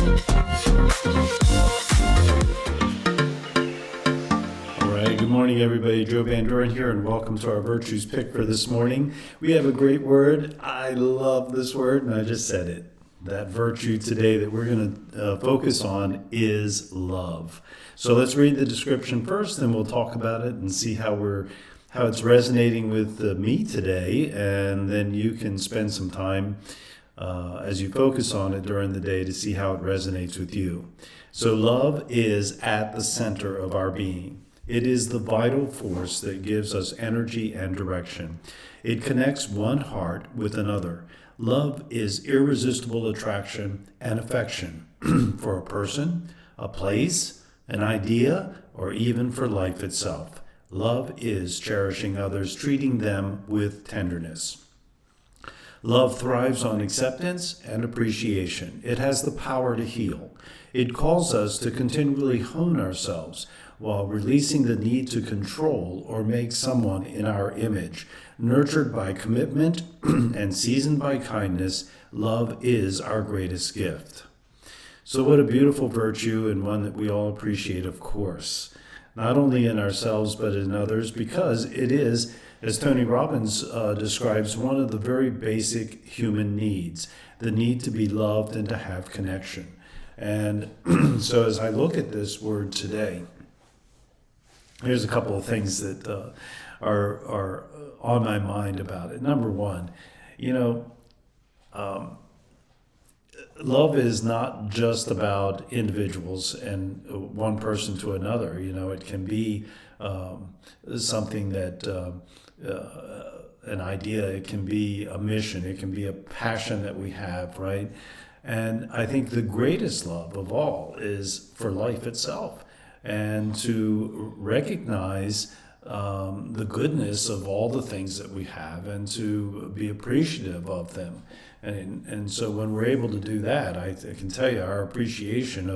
Good morning, everybody. Joe Van Doren here, and welcome to our Virtues Pick for this morning. We have a great word. I love this word, and I just said it. That virtue today that we're going to focus on is love. So let's read the description first, then we'll talk about it and see how it's resonating with me today, and then you can spend some time as you focus on it during the day to see how it resonates with you. So love is at the center of our being. It is the vital force that gives us energy and direction. It connects one heart with another. Love is irresistible attraction and affection for a person, a place, an idea, or even for life itself. Love is cherishing others, treating them with tenderness. Love thrives on acceptance and appreciation. It has the power to heal. It calls us to continually hone ourselves while releasing the need to control or make someone in our image. Nurtured by commitment and seasoned by kindness, love is our greatest gift. So what a beautiful virtue, and one that we all appreciate, of course, not only in ourselves but in others, because it is, as Tony Robbins describes, one of the very basic human needs, the need to be loved and to have connection. And so as I look at this word today, here's a couple of things that are on my mind about it. Number one, love is not just about individuals and one person to another. It can be something that, an idea, it can be a mission, it can be a passion that we have, right? And I think the greatest love of all is for life itself, and to recognize the goodness of all the things that we have and to be appreciative of them. And so when we're able to do that, I can tell you our appreciation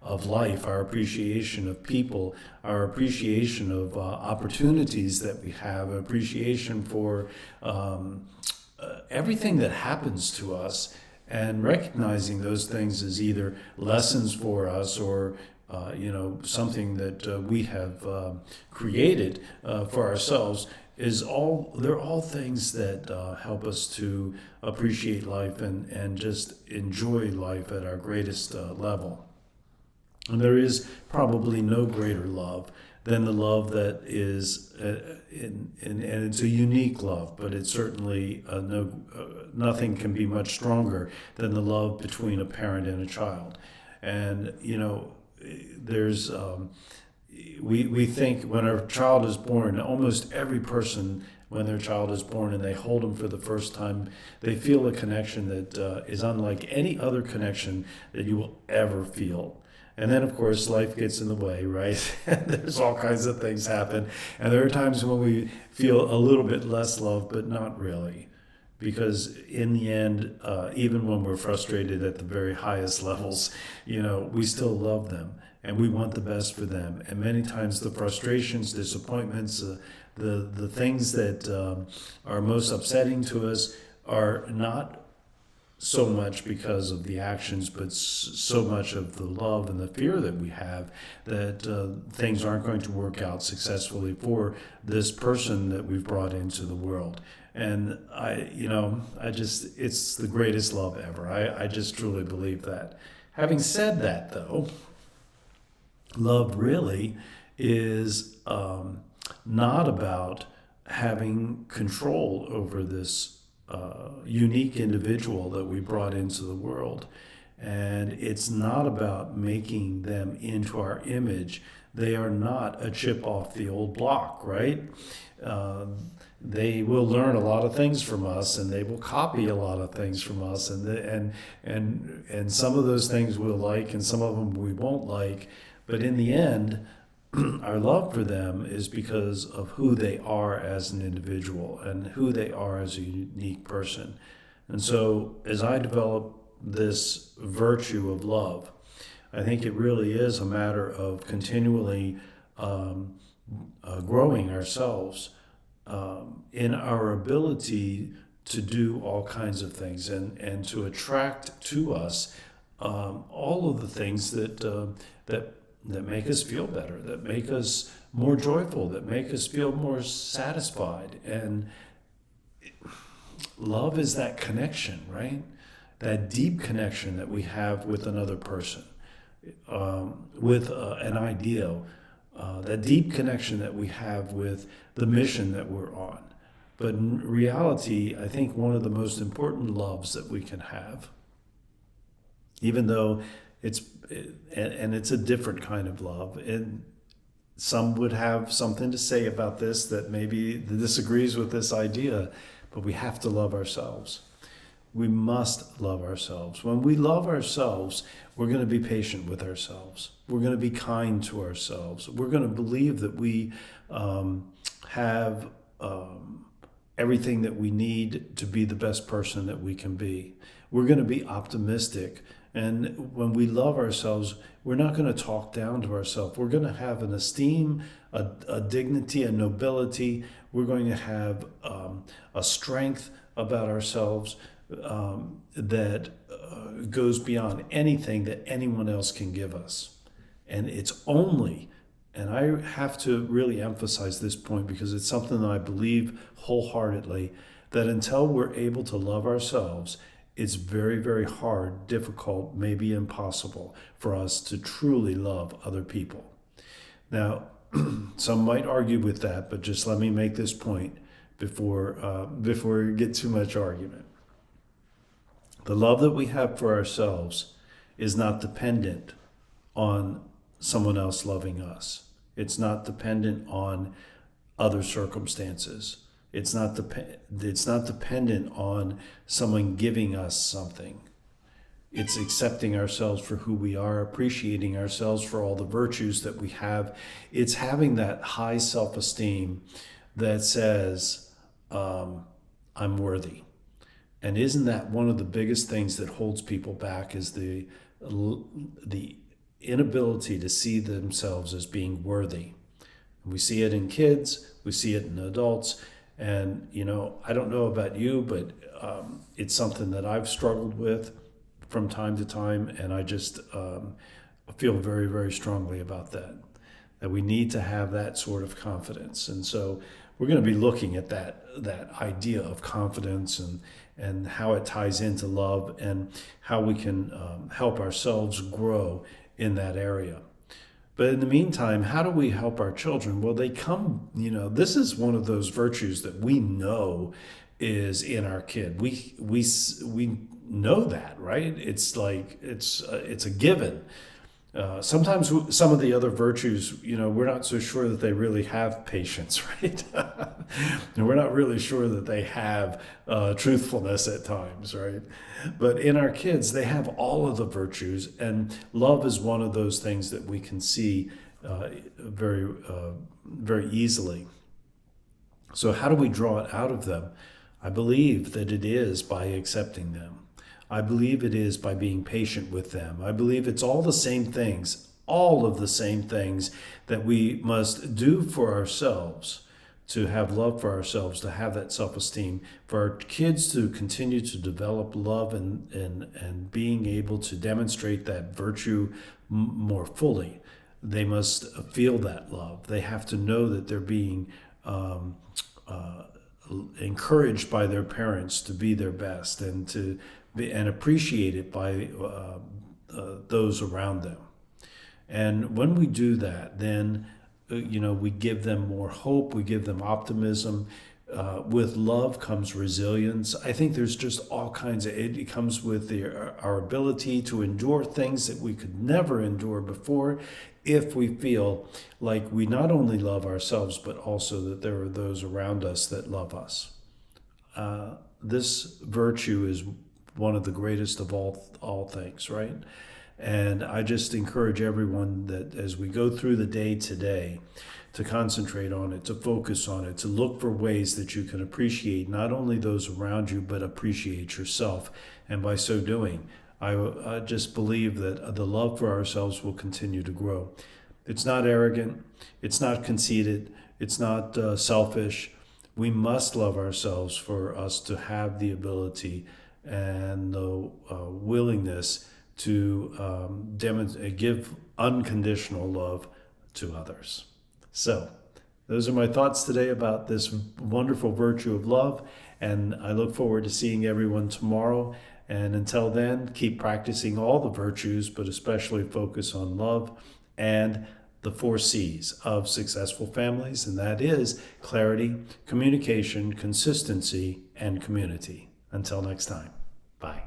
of life, our appreciation of people, our appreciation of opportunities that we have, appreciation for everything that happens to us, and recognizing those things as either lessons for us or something that we have created for ourselves, they're all things that help us to appreciate life and just enjoy life at our greatest level. And there is probably no greater love than the love that is, and it's a unique love, but it's certainly nothing can be much stronger than the love between a parent and a child. And there's we think when our child is born, almost every person, when their child is born and they hold them for the first time, they feel a connection that is unlike any other connection that you will ever feel. And then, of course, life gets in the way, right? There's all kinds of things happen. And there are times when we feel a little bit less love, but not really. Because in the end, even when we're frustrated at the very highest levels, we still love them and we want the best for them. And many times the frustrations, disappointments, the things that are most upsetting to us are not so much because of the actions, but so much of the love and the fear that we have that things aren't going to work out successfully for this person that we've brought into the world. And it's the greatest love ever. I just truly believe that. Having said that, though, love really is not about having control over this unique individual that we brought into the world. And it's not about making them into our image. They are not a chip off the old block, right? They will learn a lot of things from us, and they will copy a lot of things from us, and some of those things we'll like, and some of them we won't like. But in the end, our love for them is because of who they are as an individual and who they are as a unique person. And so as I develop this virtue of love, I think it really is a matter of continually growing ourselves in our ability to do all kinds of things and to attract to us all of the things that make us feel better, that make us more joyful, that make us feel more satisfied. And love is that connection, right? That deep connection that we have with another person, with an ideal, that deep connection that we have with the mission that we're on. But in reality, I think one of the most important loves that we can have, even though it's a different kind of love, and some would have something to say about this that maybe disagrees with this idea, but we have to love ourselves. We must love ourselves. When we love ourselves, we're going to be patient with ourselves. We're going to be kind to ourselves. We're going to believe that we have everything that we need to be the best person that we can be. We're going to be optimistic. And when we love ourselves, we're not going to talk down to ourselves. We're going to have an esteem, a dignity, a nobility. We're going to have a strength about ourselves that goes beyond anything that anyone else can give us. And it's only, and I have to really emphasize this point because it's something that I believe wholeheartedly, that until we're able to love ourselves, it's very, very hard, difficult, maybe impossible for us to truly love other people. Now, some might argue with that, but just let me make this point before we get too much argument. The love that we have for ourselves is not dependent on someone else loving us. It's not dependent on other circumstances. It's not dependent on someone giving us something. It's accepting ourselves for who we are, appreciating ourselves for all the virtues that we have. It's having that high self-esteem that says, I'm worthy. And isn't that one of the biggest things that holds people back, is the inability to see themselves as being worthy. We see it in kids, we see it in adults. And, I don't know about you, but it's something that I've struggled with from time to time. And I just feel very, very strongly about that we need to have that sort of confidence. And so we're going to be looking at that idea of confidence and how it ties into love and how we can help ourselves grow in that area. But in the meantime, how do we help our children? Well, they come, this is one of those virtues that we know is in our kid. We know that, right? It's like, it's a given. Sometimes some of the other virtues, we're not so sure that they really have patience, right? And we're not really sure that they have truthfulness at times, right? But in our kids, they have all of the virtues, and love is one of those things that we can see very, very easily. So how do we draw it out of them? I believe that it is by accepting them. I believe it is by being patient with them. I believe it's all the same things, all of the same things that we must do for ourselves, to have love for ourselves, to have that self-esteem, for our kids to continue to develop love and being able to demonstrate that virtue more fully. They must feel that love. They have to know that they're being encouraged by their parents to be their best and appreciate it by those around them. And when we do that, then we give them more hope, we give them optimism. With love comes resilience. I think there's just all kinds of, it comes with our ability to endure things that we could never endure before, if we feel like we not only love ourselves, but also that there are those around us that love us. This virtue is one of the greatest of all things, right? And I just encourage everyone that as we go through the day today, to concentrate on it, to focus on it, to look for ways that you can appreciate not only those around you, but appreciate yourself. And by so doing, I just believe that the love for ourselves will continue to grow. It's not arrogant, it's not conceited, it's not selfish. We must love ourselves for us to have the ability and the willingness to give unconditional love to others. So, those are my thoughts today about this wonderful virtue of love, and I look forward to seeing everyone tomorrow. And until then, keep practicing all the virtues, but especially focus on love and the 4 C's of successful families, and that is clarity, communication, consistency, and community. Until next time, bye.